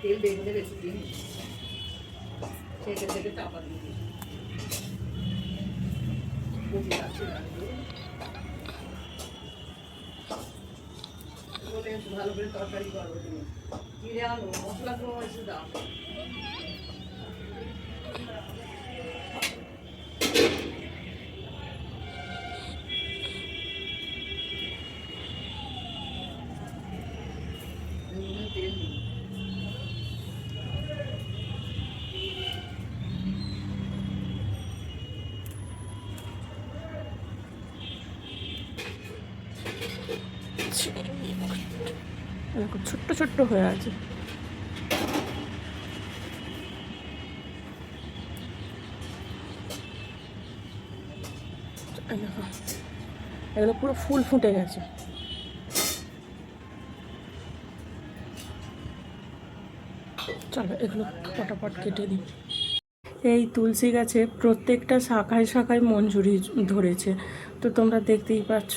তেল বেগুনে বেশি দিন সেটা থেকে চাপা দিয়ে ভালো করে তরকারি করবো তুমি জিরে আনো মশলা তো এসে দাও তেল দিই ছোট্ট ছোট্ট হয়ে আছে। এগুলো পুরো ফুল ফুটে গেছে। চলো এগুলো পটাপট কেটে দিই। এই তুলসী গাছে প্রত্যেকটা শাখায় শাখায় মঞ্জুরি ধরেছে, তো তোমরা দেখতেই পাচ্ছ।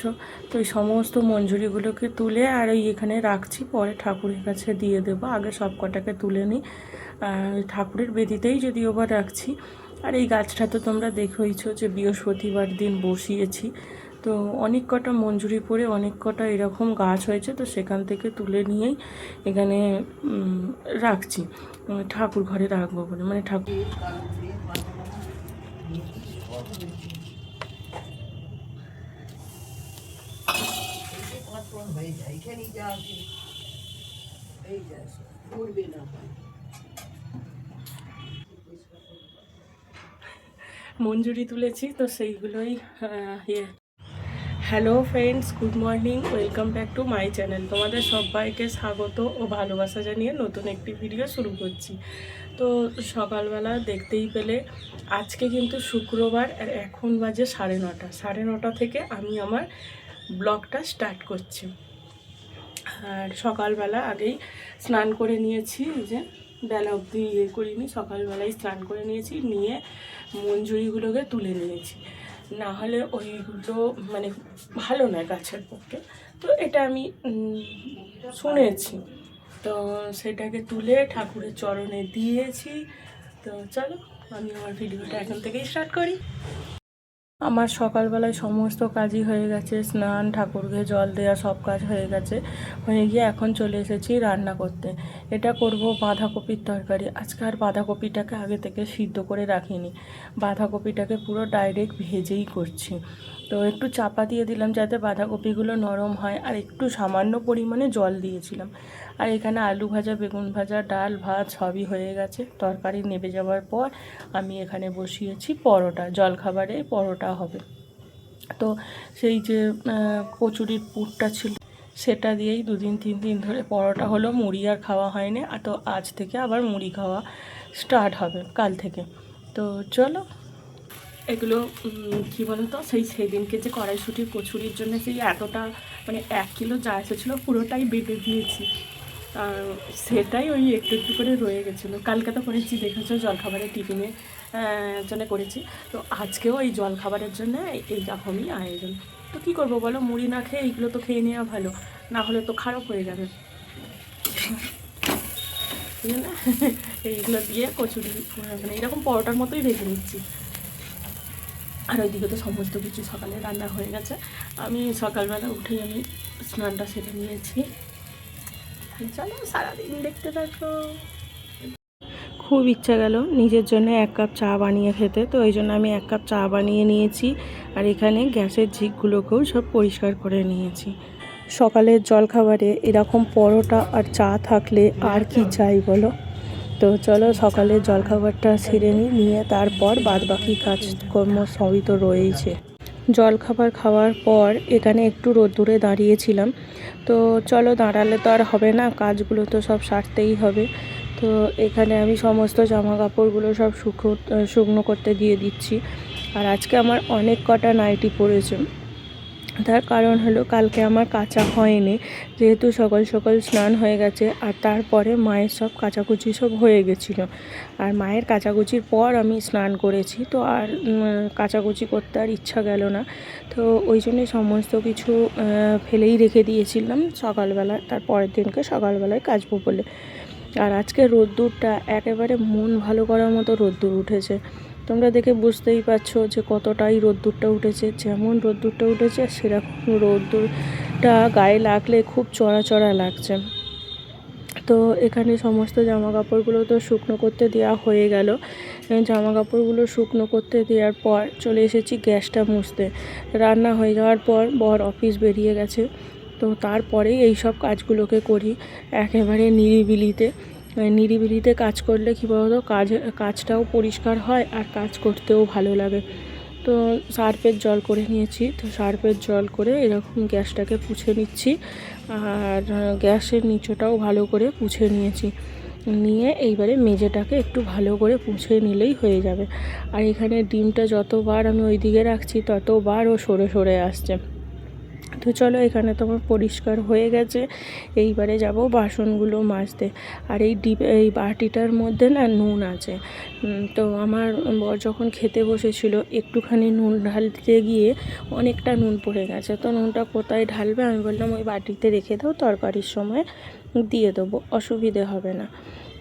তো এই সমস্ত মঞ্জুরিগুলোকে তুলে আর ওই এখানে রাখছি, পরে ঠাকুরের কাছে দিয়ে দেবো। আগে সব কটাকে তুলে নিই, ঠাকুরের বেদিতেই যদিও বা রাখছি। আর এই গাছটা তো তোমরা দেখেইছো যে বৃহস্পতিবার দিন বসিয়েছি, তো অনেক কটা মঞ্জুরি পড়ে অনেক কটা এরকম গাছ হয়েছে, তো সেখান থেকে তুলে নিয়েই এখানে রাখছি, ঠাকুর ঘরে রাখবো বলে, মানে ঠাকুর। মঞ্জুরি তুলেছি, তো সেইগুলোই hello friends, good morning, welcome back to my channel. তোমাদের সবাইকে স্বাগত ও ভালোবাসা জানিয়ে নতুন একটি ভিডিও শুরু করছি। তো সকালবেলা দেখতেই পেলে আজকে কিন্তু শুক্রবার, আর এখন বাজে 9:30। 9:30 থেকে আমি আমার ব্লগটা স্টার্ট করছি। আর সকালবেলা আগেই স্নান করে নিয়েছি, যে বেলা অবধি করিনি, সকালবেলায় স্নান করে নিয়েছি, নিয়ে মঞ্জুরিগুলোকে তুলে নিয়েছি। না হলে ওইগুলো মানে ভালো নয় গাছের পক্ষে, তো এটা আমি শুনেছি। তো সেটাকে তুলে ঠাকুরের চরণে দিয়েছি। তো চলো আমি আমার ভিডিওটা এখন থেকেই স্টার্ট করি। আমার সকালবেলায় সমস্ত কাজই হয়ে গেছে, স্নান, ঠাকুরকে জল দেওয়া, সব কাজ হয়ে গেছে। হয়ে গিয়ে এখন চলে এসেছি রান্না করতে। এটা করব বাঁধাকপির তরকারি। আজকে আর বাঁধাকপিটাকে আগে থেকে সিদ্ধ করে রাখিনি, বাঁধাকপিটাকে পুরো ডাইরেক্ট ভেজেই করছি। তো একটু চাপা দিয়ে দিলাম যাতে বাঁধাকপিগুলো নরম হয়, আর একটু সামান্য পরিমাণে জল দিয়েছিলাম। আর এখানে আলু ভাজা, বেগুন ভাজা, ডাল, ভাত সবই হয়ে গেছে। তরকারি নেবে যাওয়ার পর আমি এখানে বসিয়েছি পরোটা, জলখাবারে পরোটা হবে। তো সেই যে কচুরির পুরটা ছিল সেটা দিয়েই 2-3 দিন ধরে পরোটা হলো, মুড়ি আর খাওয়া হয়নি। আর তো আজ থেকে আবার মুড়ি খাওয়া স্টার্ট হবে, কাল থেকে। তো চলো এগুলো কী বলো তো, সেদিনকে যে কড়াইশুঁটির কচুরির জন্য সেই এতটা মানে 1 কিলো যা এসেছিলো পুরোটাই বেটে দিয়েছি, সেটাই ওই একটু একটু করে রয়ে গেছিলো। কালকে তো করেছি, দেখেছো, জলখাবারের টিফিনে জন্য করেছি। তো আজকেও এই জলখাবারের জন্য এইরকমই আয়োজন। তো কী করবো বলো, মুড়ি না খেয়ে এইগুলো তো খেয়ে নেওয়া ভালো, না হলে তো খারাপ হয়ে যাবে। এইগুলো দিয়ে কচুরি মানে এরকম পরোটার মতোই ভেজে নিচ্ছি। আর ওইদিকে তো সমস্ত কিছু সকালে রান্না হয়ে গেছে। আমি সকালবেলা উঠেই আমি স্নানটা সেরে নিয়েছি। চলো সারাদিন দেখতে থাকো। খুব ইচ্ছা গেল নিজের জন্য 1 কাপ চা বানিয়ে খেতে, তো ওই জন্য আমি 1 কাপ চা বানিয়ে নিয়েছি। আর এখানে গ্যাসের ঝিকগুলোকেও সব পরিষ্কার করে নিয়েছি। সকালের জলখাবারে এরকম পরোটা আর চা থাকলে আর কি চাই বলো। তো চলো সকালের জলখাবারটা সেরে নিয়ে তারপর বাদবাকি কাজকর্ম সবই তো রয়েইছে। জলখাবার খাওয়ার পর এখানে একটু রোদ্দুরে দাঁড়িয়েছিলাম। তো চলো দাঁড়ালে তো আর হবে না, কাজগুলো তো সব সারতেই হবে। তো এখানে আমি সমস্ত জামা কাপড়গুলো সব শুকনো করতে দিয়ে দিচ্ছি। আর আজকে আমার অনেক কটা নাইটি পড়েছে, তার কারণ হলো কালকে আমার কাচা হয়নি, যেহেতু সকাল সকাল স্নান হয়ে গেছে আর তারপরে মায়ের সব কাচাকুচি সব হয়ে গেছিলো। আর মায়ের কাচাকুচির পর আমি স্নান করেছি, তো আর কাচাকুচি করতে আর ইচ্ছা গেল না। তো ওই জন্যে সমস্ত কিছু ফেলেই রেখে দিয়েছিলাম সকালবেলা, তার পরের দিনকে সকালবেলায় কাচবো বলে। আর আজকে রোদ্দুরটা একেবারে মন ভালো করার মতো রোদ্দুর উঠেছে। তোমরা দেখে বুঝতেই পারছো যে কতটাই রোদ্দুরটা উঠেছে। যেমন রোদ্দুরটা উঠেছে সেরকম রোদ্দুরটা গায়ে লাগলে খুব চড়া চড়া লাগছে। তো এখানে সমস্ত জামা কাপড়গুলো তো শুকনো করতে দেওয়া হয়ে গেল। জামা কাপড়গুলো শুকনো করতে দেওয়ার পর চলে এসেছি গ্যাসটা মুছতে। রান্না হয়ে যাওয়ার পর বর অফিস বেরিয়ে গেছে, তো তারপরেই এই সব কাজগুলোকে করি একেবারে নিরিবিলিতে কাজ করলে কী বলতো, কাজটাও পরিষ্কার হয় আর কাজ করতেও ভালো লাগে। তো সার্ফের জল করে নিয়েছি, তো সার্ফের জল করে এরকম গ্যাসটাকে পুছে নিচ্ছি আর গ্যাসের নিচটাও ভালো করে পুছে নিয়ে এইবারে মেঝেটাকে একটু ভালো করে পুছে নিলেই হয়ে যাবে। আর এখানে ডিমটা যতবার আমি ওই দিকে রাখছি ততবার ও সরে সরে আসছে। তো চলো, এখানে তো আমার পরিষ্কার হয়ে গেছে, এইবারে যাব বাসনগুলো মাজতে। আর এই বাটিটার মধ্যে না নুন আছে। তো আমার বর যখন খেতে বসেছিল একটুখানি নুন ঢালতে গিয়ে অনেকটা নুন পড়ে গেছে। তো নুনটা কোথায় ঢালবে, আমি বললাম ওই বাটিতে রেখে দাও, তরকারির সময় দিয়ে দেবো, অসুবিধে হবে না।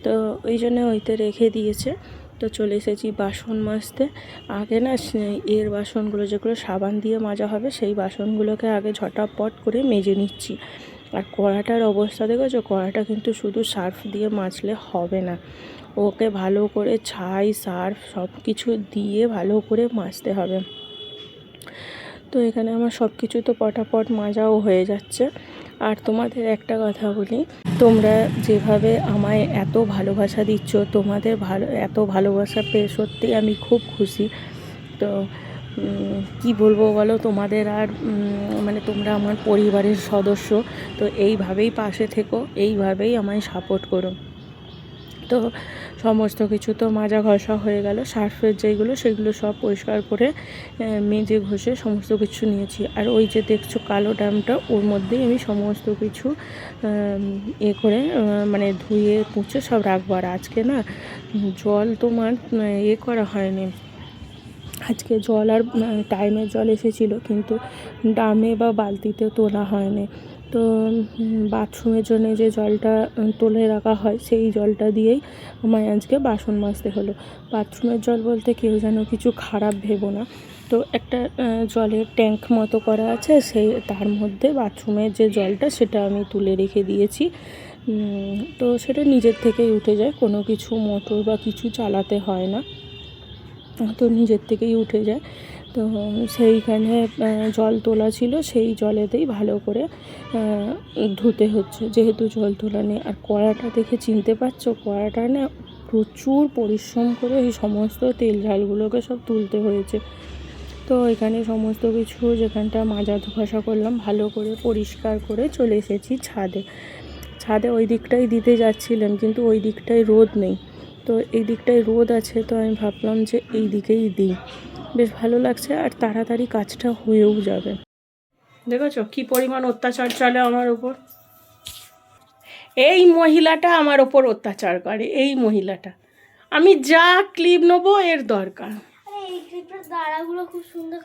তো ওই জন্য ওইতে রেখে দিয়েছে। তো চলে এসেছি বাসন মাজতে। আগে না এর বাসনগুলো যেগুলো সাবান দিয়ে মাজা হবে সেই বাসনগুলোকে আগে ঝটাপট করে মেজে নিচ্ছি। আর কড়াটার অবস্থা দেখেছো, কড়াটা কিন্তু শুধু সার্ফ দিয়ে মাজলে হবে না, ওকে ভালো করে ছাই সার্ফ সব কিছু দিয়ে ভালো করে মাজতে হবে। তো এখানে আমার সব কিছু তো পটাপট মাজাও হয়ে যাচ্ছে। আর তোমাদের একটা কথা বলি, তোমরা যেভাবে আমায় এত ভালোবাসা দিচ্ছ, তোমাদের এত ভালোবাসা পেয়ে সত্যি আমি খুব খুশি। তো কি বলবো বলো, তোমাদের আর মানে তোমরা আমার পরিবারের সদস্য, তো এইভাবেই পাশে থেকো, এইভাবেই আমায় সাপোর্ট করো। তো সমস্ত কিছু তো মাজা ঘষা হয়ে গেল, সার্ফের যেগুলো সেগুলো সব পরিষ্কার করে মেজে ঘষে সমস্ত কিছু নিয়েছি। আর ওই যে দেখছো কালো ড্রামটা, ওর মধ্যেই আমি সমস্ত কিছু করে মানে ধুয়ে মুছে সব রাখবো। আর আজকে না জল তোমার করা হয়নি, আজকে জল আর টাইমের জল এসেছিলো কিন্তু ড্রামে বা বালতিতে তোলা হয়নি। তো বাথরুমের জন্য যে জলটা তুলে রাখা হয় সেই জলটা দিয়েই আমায় আজকে বাসন মাজতে হলো। বাথরুমের জল বলতে কেউ যেন কিছু খারাপ ভেবো না। তো একটা জলের ট্যাঙ্ক মতো করা আছে, সেই তার মধ্যে বাথরুমের যে জলটা সেটা আমি তুলে রেখে দিয়েছি। তো সেটা নিজের থেকেই উঠে যায়, কোনো কিছু মোটর বা কিছু চালাতে হয় না, তো নিজের থেকেই উঠে যায়। তো সেইখানে জল তোলা ছিল, সেই জলেতেই ভালো করে ধুতে হচ্ছে, যেহেতু জল তোলা নেই। আর কড়াটা দেখে চিনতে পারছো, কড়াটা না প্রচুর পরিশ্রম করে এই সমস্ত তেল ঝালগুলোকে সব তুলতে হয়েছে। তো এখানে সমস্ত কিছু যেখানটা মাজা ঘষা করলাম ভালো করে পরিষ্কার করে চলে এসেছি ছাদে ওই দিকটাই দিতে যাচ্ছিলাম, কিন্তু ওই দিকটায় রোদ নেই, তো এই দিকটায় রোদ আছে। তো আমি ভাবলাম যে এই দিকেই দিই, বেশ ভালো লাগছে আর তাড়াতাড়ি কাজটা হয়েও যাবে। দেখেছো কি পরিমাণ অত্যাচার চলে আমার ওপর, এই মহিলাটা আমার ওপর অত্যাচার করে। এই মহিলাটা, আমি যা ক্লিপ নেবো এর দরকার। এই ক্লিপের দাঁড়াগুলো খুব সুন্দর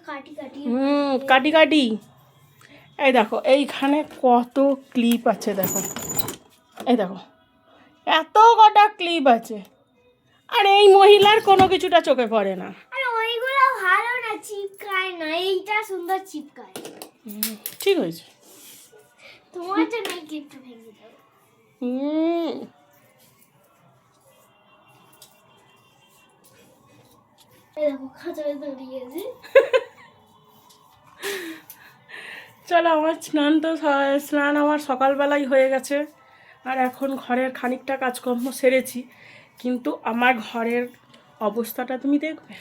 কাটি কাটি এই দেখো এইখানে কত ক্লিপ আছে, দেখো এই দেখো এত কটা ক্লিপ আছে, আর এই মহিলার কোনো কিছুটা চোখে পড়ে না। আরে ওইগুলো ভালো না, চিপকায় না, এইটা সুন্দর চিপকায়। ঠিক হয়েছে, তোমার জন্য এই ক্লিপটা ভেঙে দাও। এই দেখো খাঁচায় দাঁড়িয়েছে। চলো, আমার স্নান আমার সকালবেলাই হয়ে গেছে। আর এখন ঘরের খানিকটা কাজকর্ম সেরেছি, কিন্তু আমার ঘরের অবস্থাটা তুমি দেখবে,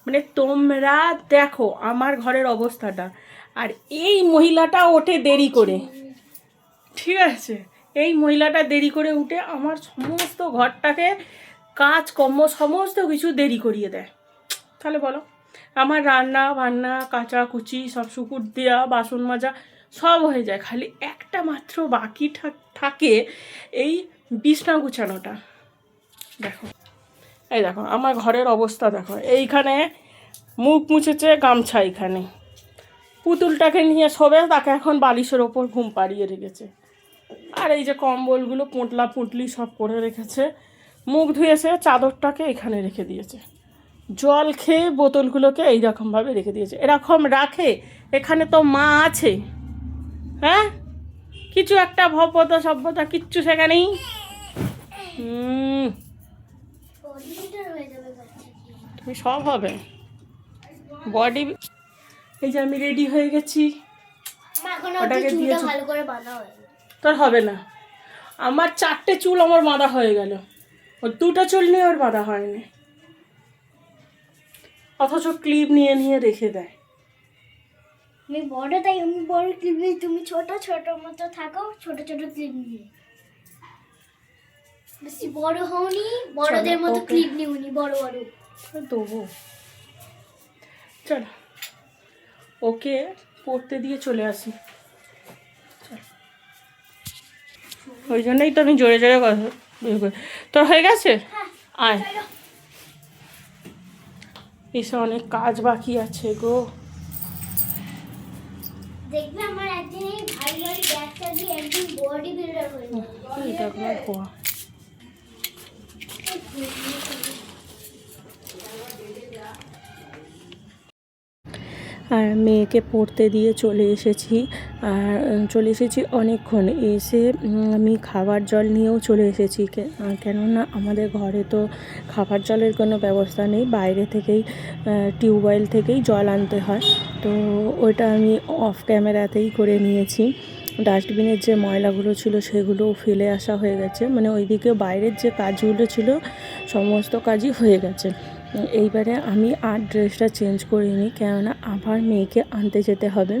মানে তোমরা দেখো আমার ঘরের অবস্থাটা। আর এই মহিলাটা ওঠে দেরি করে, ঠিক আছে, এই মহিলাটা দেরি করে উঠে আমার সমস্ত ঘরটাকে কাজকর্ম সমস্ত কিছু দেরি করিয়ে দেয়। তাহলে বলো আমার রান্না বান্না কাচাকুচি সব শুকুর দেওয়া বাসন মাজা সব হয়ে যায়, খালি একটা মাত্র বাকি থাকে এই বিছনা গুছানোটা। দেখো এই দেখো আমার ঘরের অবস্থা দেখো, এইখানে মুখ মুছেছে গামছা, এখানে পুতুলটাকে নিয়ে শোবে, তাকে এখন বালিশের ওপর ঘুম পাড়িয়ে রেখেছে। আর এই যে কম্বলগুলো পুঁটলা পুঁটলি সব করে রেখেছে, মুখ ধুয়েছে চাদরটাকে এখানে রেখে দিয়েছে, জল খেয়ে বোতলগুলোকে এইরকমভাবে রেখে দিয়েছে। এরকম রাখে, এখানে তো মা আছে, হ্যাঁ কিছু একটা ভব্যতা সভ্যতা কিচ্ছু সেখানেই। তুমি সব হবে বডি। এই যে আমি রেডি হয়ে গেছি, ওটাকে দিয়েছি, তোর হবে না। আমার 4টে চুল আমার বাঁধা হয়ে গেল, ওর 2টা চুল নিয়ে ওর বাঁধা হয়নি, অথচ ক্লিপ নিয়ে নিয়ে রেখে দেয়। আমি বড়, তাই আমি বড় ক্লিপ নিই, তুমি ছোট ছোট মতো থাকো, ছোট ছোট ক্লিপ নিয়ে। বেশি বড় হওনি, বড়দের মতো ক্লিপ নিউনি, বড় বড় দেবো। চলো ওকে পড়তে দিয়ে চলে আসি, ওই জন্যই তো আমি জোরে জোরে কথা। তোর হয়ে গেছে? আয়, এসে অনেক কাজ বাকি আছে গো। দেখবে আমার একদিন এই ভারী ভারী ব্যাগটা দিয়ে একদিন বডি বিল্ডার হয়ে যাবে। আর মেয়েকে পড়তে দিয়ে চলে এসেছি, আর চলে এসেছি অনেকক্ষণ। এসে আমি খাবার জল নিয়েও চলে এসেছি, কেননা আমাদের ঘরে তো খাবার জলের কোনো ব্যবস্থা নেই, বাইরে থেকেই টিউবওয়েল থেকেই জল আনতে হয়। তো ওইটা আমি অফ ক্যামেরাতেই করে নিয়েছি। ডাস্টবিনের যে ময়লাগুলো ছিল সেগুলোও ফেলে আসা হয়ে গেছে, মানে ওইদিকে বাইরের যে কাজগুলো ছিল সমস্ত কাজই হয়ে গেছে। এইবারে আমি আর ড্রেসটা চেঞ্জ করিনি, কেননা আবার মেয়েকে আনতে যেতে হবে,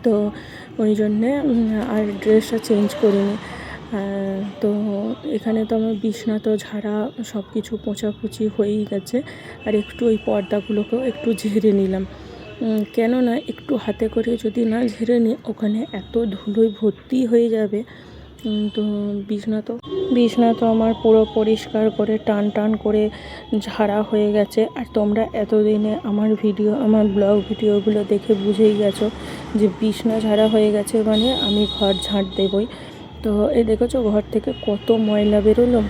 তো ওই জন্যে আর ড্রেসটা চেঞ্জ করিনি। তো এখানে তো আমার বিছনা তো ঝাড়া সব কিছু পোঁছাপুছি হয়েই গেছে, আর একটু ওই পর্দাগুলোকেও একটু ঝেড়ে নিলাম, কেননা একটু হাতে করে যদি না ঝেড়ে নিই ওখানে এত ধুলোয় ভর্তি হয়ে যাবে। তো বিছনা তো আমার পুরো পরিষ্কার করে টান টান করে ঝাড়া হয়ে গেছে। আর তোমরা এতদিনে আমার ব্লগ ভিডিওগুলো দেখে বুঝেই গেছো যে বিছনা ঝাড়া হয়ে গেছে মানে আমি ঘর ঝাঁট দেবই। তো এই দেখেছো ঘর থেকে কত ময়লা বেরোলো।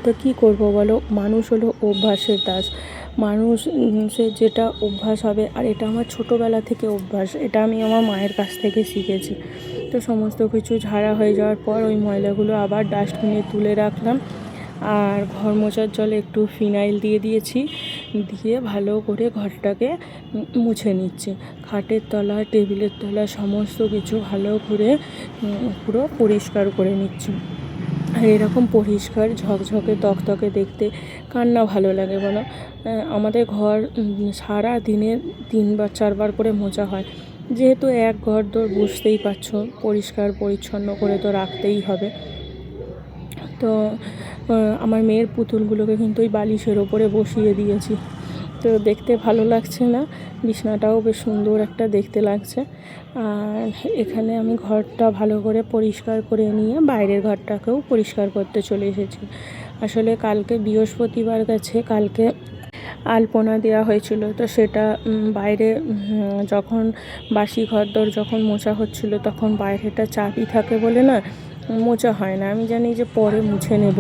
তো কী করবো বলো, মানুষ হলো অভ্যাসের দাস, মানুষের যেটা অভ্যাস হবে, আর এটা আমার ছোটোবেলা থেকে অভ্যাস, এটা আমি আমার মায়ের কাছ থেকে শিখেছি। তো সমস্ত কিছু ঝাড়া হয়ে যাওয়ার পর ওই ময়লাগুলো আবার ডাস্টবিনে তুলে রাখলাম, আর ঘর মোছার জলে একটু ফিনাইল দিয়ে দিয়েছি, দিয়ে ভালো করে ঘরটাকে মুছে নিচ্ছি। খাটের তলা টেবিলের তলা সমস্ত কিছু ভালো করে পুরো পরিষ্কার করে নিচ্ছি। আর এরকম পরিষ্কার ঝকঝকে তকতকে দেখতে কার না ভালো লাগে বলো। আমাদের ঘর সারা দিনে 3-4 বার করে মোছা হয়, যেহেতু এক ঘর তো বুঝতেই পারছো পরিষ্কার পরিচ্ছন্ন করে তো রাখতেই হবে। তো আমার মেয়ের পুতুলগুলোকে কিন্তু ওই বালিশের ওপরে বসিয়ে দিয়েছি, তো দেখতে ভালো লাগছে না, বিছানাটাও বেশ সুন্দর একটা দেখতে লাগছে। আর এখানে আমি ঘরটা ভালো করে পরিষ্কার করে নিয়ে বাইরের ঘরটাকেও পরিষ্কার করতে চলে এসেছি। আসলে কালকে বৃহস্পতিবার গেছে, কালকে আলপনা দেওয়া হয়েছিল, তো সেটা বাইরে যখন বাসি ঘরদোর যখন মোছা হচ্ছিলো তখন বাইরেটা চাপই থাকে বলে না মোছা হয় না। আমি জানি যে পরে মুছে নেব,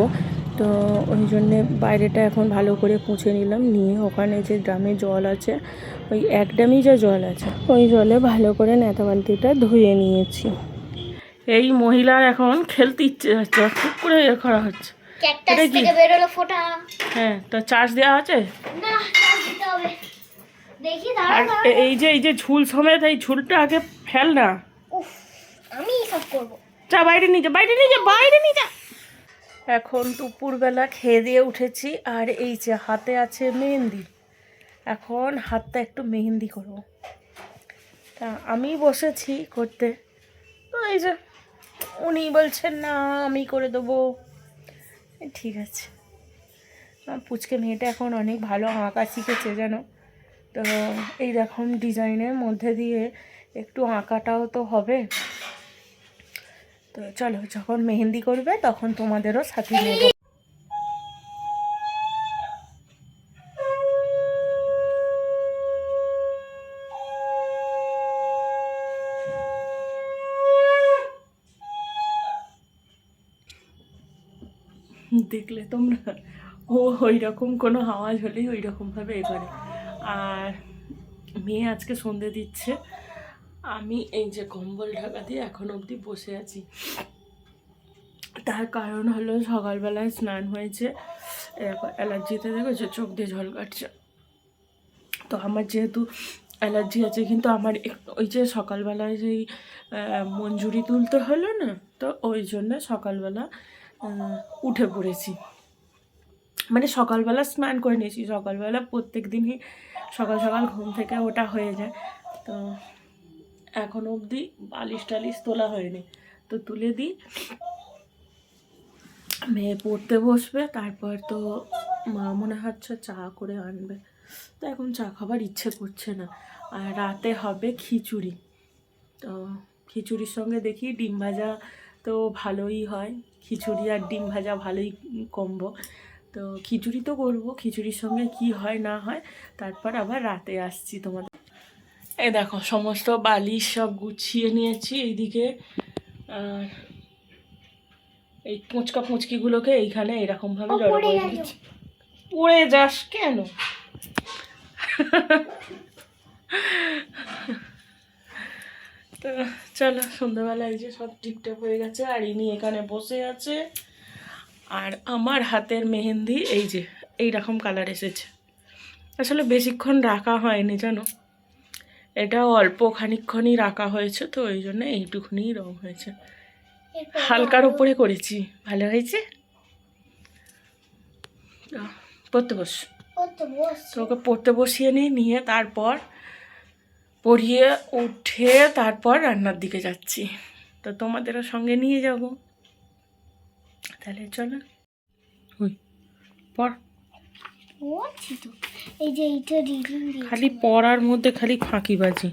তো ওই জন্যে বাইরেটা এখন ভালো করে মুছে নিলাম, নিয়ে ওখানে যে ড্রামে জল আছে ওই 1 ড্রামই যা জল আছে ওই জলে ভালো করে নেতা বালতিটা ধুয়ে নিয়েছি। এই মহিলার এখন খেলতে ইচ্ছে হচ্ছে, খুব করে ইয়ে করা হচ্ছে। ক্যাকটাস থেকে বেরোলো ফোঁটা। হ্যাঁ, তো চার্জ দেওয়া আছে না, চার্জ দিতে হবে। দেখি আর দাঁড়া। এই যে ঝুল সমেত এই ঝুলটা আগে ফেল না। উফ, আমি সব করব। যা বাইরে নিয়ে যা। এখন দুপুরবেলা খেয়ে দিয়ে উঠেছি, আর এই যে হাতে আছে মেহেন্দি, এখন হাতটা একটু মেহেন্দি করবো, তা আমি বসেছি করতে। তো এই যে উনি বলছেন না আমি করে দেবো, ঠিক আছে। পুচকে মেয়েটা এখন অনেক ভালো আঁকা শিখেছে জানো, তো এই রকম ডিজাইনের মধ্যে দিয়ে একটু আঁকাটাও তো হবে। তো চলো, যখন মেহেন্দি করবে তখন তোমাদেরও সাথে নেব। দেখলে তোমরা, ও ওই রকম কোনো আওয়াজ হলেই ওই রকমভাবে এ করে। আর মেয়ে আজকে সন্ধে দিচ্ছে, আমি এই যে কম্বল ঢাকা দিয়ে এখন অবধি বসে আছি। তার কারণ হলো সকালবেলায় স্নান হয়েছে, অ্যালার্জিতে দেখেছো চোখ দিয়ে জল কাটছে। তো আমার যেহেতু অ্যালার্জি আছে, কিন্তু আমার ওই যে সকালবেলায় যেই মঞ্জুরি তুলতে হলো না, তো ওই জন্য সকালবেলা উঠে পড়েছি। মানে সকালবেলা স্নান করে নিয়েছি, সকালবেলা প্রত্যেক দিনই সকাল সকাল ঘুম থেকে ওটা হয়ে যায়। তো এখন অবধি বালিশ টালিশ তোলা হয়নি, তো তুলে দিই। মেয়ে পড়তে বসবে, তারপর তো মা মনে হচ্ছে চা করে আনবে। তো এখন চা খাবার ইচ্ছে করছে না। আর রাতে হবে খিচুড়ি, তো খিচুড়ির সঙ্গে দেখি ডিম ভাজা তো ভালোই হয়, খিচুড়ি আর ডিম ভাজা ভালোই কম্বো। তো খিচুড়ি তো করবো, খিচুড়ির সঙ্গে কি হয় না হয় তারপর আবার রাতে আসছি তোমাদের। এই দেখো সমস্ত বালিশ সব গুছিয়ে নিয়েছি এইদিকে। আর এই পুঁচকা পুঁচকিগুলোকে এইখানে এরকমভাবে জড়ো করে দিচ্ছি। পড়ে যাস কেন? তো চলো, সন্ধ্যাবেলা এই যে সব টিপটাপ হয়ে গেছে, আর ইনি এখানে বসে আছে। আর আমার হাতের মেহেন্দি এই যে এইরকম কালার এসেছে। আসলে বেশিক্ষণ রাখা হয়নি জানো, এটা অল্প খানিকক্ষণই রাখা হয়েছে, তো ওই জন্য এইটুকুনি রং হয়েছে। হালকার উপরে করেছি, ভালো হয়েছে। পড়তে বস, তোকে পড়তে বসিয়ে নিয়ে তারপর পড়িয়ে উঠে তারপর রান্নার দিকে যাচ্ছি। তো তোমাদেরও সঙ্গে নিয়ে যাব, তাহলে চলো। পড়, এই যে এইটা রিডিং খালি পড়ার মধ্যে খালি ফাঁকিবাজি।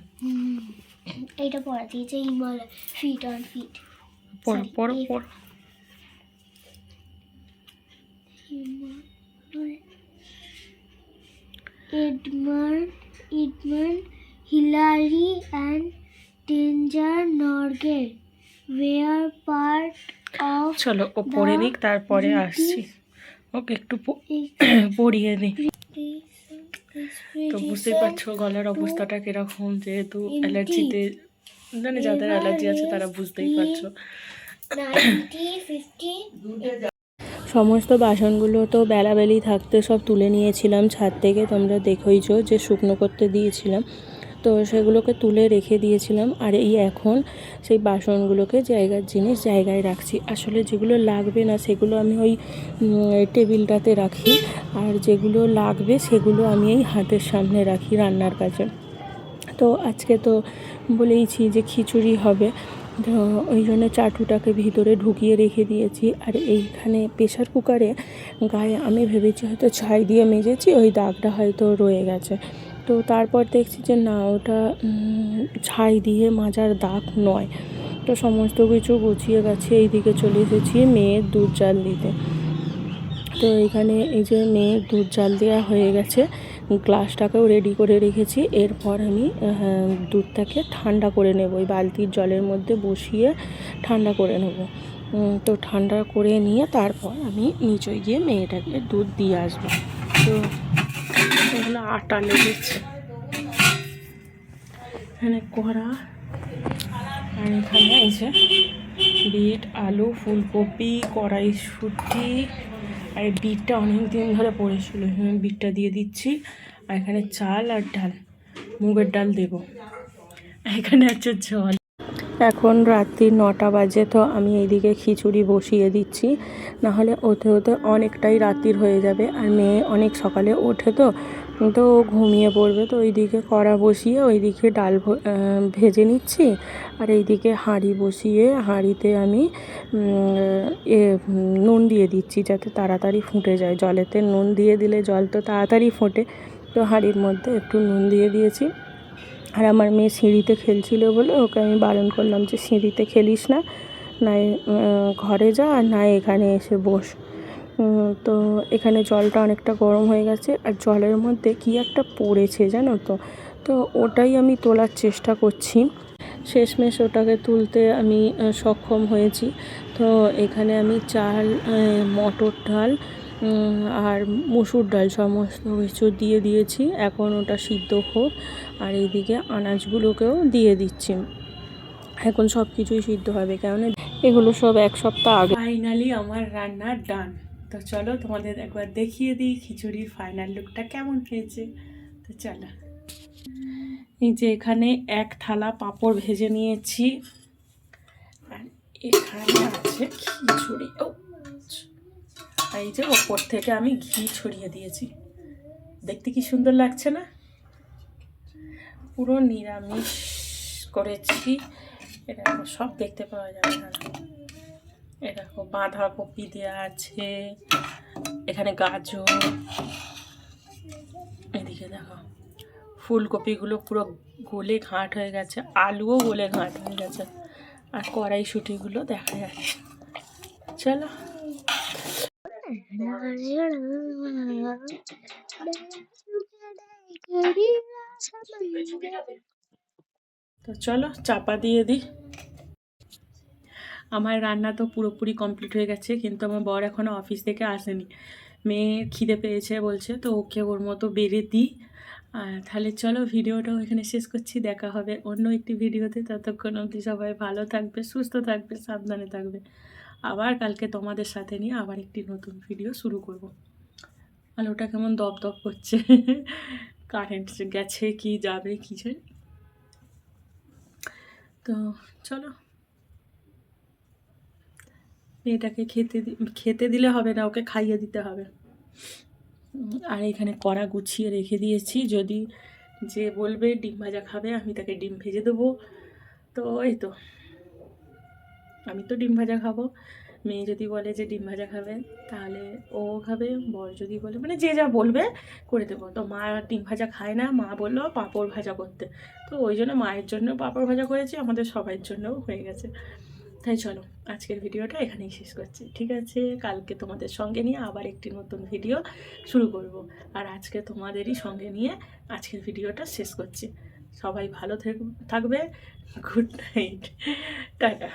এইটা পড়া দিয়েছে হিমালয় ফিট অন ফিট। পড় পড় পড়। Edmund Hillary and Danger Norgay were part of চলো ও পড়ে নিক, তারপরে আসছি। ওকে একটু পড়িয়ে দিই। তো বুঝতেই পারছো গলার অবস্থাটা কিরকম, যেহেতু অ্যালার্জিতে, জানি যাদের অ্যালার্জি আছে তারা বুঝতেই পারছো। সমস্ত বাসনগুলো তো বেলাবেলি থাকতে সব তুলে নিয়েছিলাম ছাদ থেকে, তোমরা দেখোইছো যে শুকনো করতে দিয়েছিলাম, তো সেগুলোকে তুলে রেখে দিয়েছিলাম। আর এই এখন সেই বাসনগুলোকে জায়গার জিনিস জায়গায় রাখছি। আসলে যেগুলো লাগবে না সেগুলো আমি ওই টেবিলটাতে রাখি, আর যেগুলো লাগবে সেগুলো আমি এই হাতের সামনে রাখি রান্নার কাজে। তো আজকে তো বলেইছি যে খিচুড়ি হবে, তো ওই জন্য চাটুটাকে ভিতরে ঢুকিয়ে রেখে দিয়েছি। আর এইখানে প্রেশার কুকারে গায়ে আমি ভেবেছি হয়তো ছাই দিয়ে মেজেছি, ওই দাগটা হয়তো রয়ে গেছে। তো তারপর দেখছি যে না, ওটা ছাই দিয়ে মাজার দাগ নয়। তো সমস্ত কিছু গুছিয়ে গেছে, এইদিকে চলে এসেছি মেয়ের দুধ জাল দিতে। তো এখানে এই যে মেয়ের দুধ জাল দেওয়া হয়ে গেছে, গ্লাসটাকেও রেডি করে রেখেছি। এরপর আমি দুধটাকে ঠান্ডা করে নেব, ওই বালতির জলের মধ্যে বসিয়ে ঠান্ডা করে নেব। তো ঠান্ডা করে নিয়ে তারপর আমি নিচে গিয়ে মেয়েটাকে দুধ দিয়ে আসবো। তো এগুলো আটা লেগেছে, এখানে কড়া, আর এখানে এই যে বিট, আলু, ফুলকপি, কড়াইশুঁটি, আর এই বিটটা অনেক দিন ধরে পড়েছিল, বিটটা দিয়ে দিচ্ছি। আর এখানে চাল আর ডাল, মুগের ডাল দেব। এখানে আছে জল। এখন রাত্রি 9টা বাজে, তো আমি এইদিকে খিচুড়ি বসিয়ে দিচ্ছি, নাহলে ওতে ওতে অনেকটাই রাত্রির হয়ে যাবে। আর মেয়ে অনেক সকালে ওঠে, তো ও ঘুমিয়ে পড়বে। তো ওইদিকে কড়া বসিয়ে ওইদিকে ডাল ভেজে নিচ্ছি, আর এইদিকে হাঁড়ি বসিয়ে হাঁড়িতে আমি নুন দিয়ে দিচ্ছি যাতে তাড়াতাড়ি ফুটে যায়। জলেতে নুন দিয়ে দিলে জল তো তাড়াতাড়ি ফোটে, ছোট্ট হাঁড়ির মধ্যে একটু নুন দিয়ে দিয়েছি। আর আমার মেয়ে সিঁড়িতে খেলছিল বলে ওকে আমি বারণ করলাম যে সিঁড়িতে খেলিস না, নাই ঘরে যা, আর না এখানে এসে বস। তো এখানে জলটা অনেকটা গরম হয়ে গেছে, আর জলের মধ্যে কি একটা পড়েছে জানো তো, তো ওটাই আমি তোলার চেষ্টা করছি। শেষমেশ ওটাকে তুলতে আমি সক্ষম হয়েছি। তো এখানে আমি চাল, মটর ডাল আর মসুর ডাল সমস্ত কিছু দিয়ে দিয়েছি। এখন ওটা সিদ্ধ হোক, আর এইদিকে আনাজগুলোকেও দিয়ে দিচ্ছি। এখন সব কিছুই সিদ্ধ হবে, কেননা এগুলো সব এক সপ্তাহ আগে। ফাইনালি আমার রান্না ডান। তো চলো তোমাদের একবার দেখিয়ে দিই খিচুড়ির ফাইনাল লুকটা কেমন হয়েছে। তো চলো, এই যে এখানে এক থালা পাঁপড় ভেজে নিয়েছি, আর এখানে আছে খিচুড়ি। ও, এই যে ওপর থেকে আমি ঘি ছড়িয়ে দিয়েছি, দেখতে কি সুন্দর লাগছে না? পুরো নিরামিষ করেছি। এটা সব দেখতে পাওয়া যাবে না। এরকম বাঁধাকপি দেওয়া আছে, এখানে গাজর, এদিকে দেখো ফুলকপিগুলো পুরো গলে ঘাঁট হয়ে গেছে, আলুও গলে ঘাঁট হয়ে গেছে, আর কড়াইশুঁটিগুলো দেখা যাচ্ছে। চলো, তো চলো চাপা দিয়ে দিই। আমার রান্না তো পুরোপুরি কমপ্লিট হয়ে গেছে, কিন্তু আমার বর এখনও অফিস থেকে আসেনি। মেয়ে খিদে পেয়েছে বলছে, তো ওকে ওর মতো বেড়ে দিই। তাহলে চলো ভিডিওটাও এখানে শেষ করছি, দেখা হবে অন্য একটি ভিডিওতে। ততক্ষণ অবধি সবাই ভালো থাকবে, সুস্থ থাকবে, সাবধানে থাকবে। আবার কালকে তোমাদের সাথে নিয়ে আবার একটি নতুন ভিডিও শুরু করব। আলোটা কেমন দপ দপ করছে, কারেন্ট গেছে কি যাবে কি জানি। তো চলো, মেয়েটাকে খেতে দিলে হবে না, ওকে খাইয়ে দিতে হবে। আর এখানে কড়া গুছিয়ে রেখে দিয়েছি, যদি যে বলবে ডিম ভাজা খাবে আমি তাকে ডিম ভেজে দেবো। তো এই তো, আমি তো ডিম ভাজা খাবো, মেয়ে যদি বলে যে ডিম ভাজা খাবে তাহলে ও খাবে, বর যদি বলে, মানে যে যা বলবে করে দেবো। তো মা ডিম ভাজা খায় না, মা বললো পাঁপড় ভাজা করতে, তো ওই জন্য মায়ের জন্য পাঁপড় ভাজা করেছি, আমাদের সবার জন্যও হয়ে গেছে। তাই চলো আজকের ভিডিওটা এখানেই শেষ করছি, ঠিক আছে? কালকে তোমাদের সঙ্গে নিয়ে আবার একটি নতুন ভিডিও শুরু করব, আর আজকে তোমাদেরই সঙ্গে নিয়ে আজকের ভিডিওটা শেষ করছি। সবাই ভালো থাকবে, গুড নাইট, টাটা।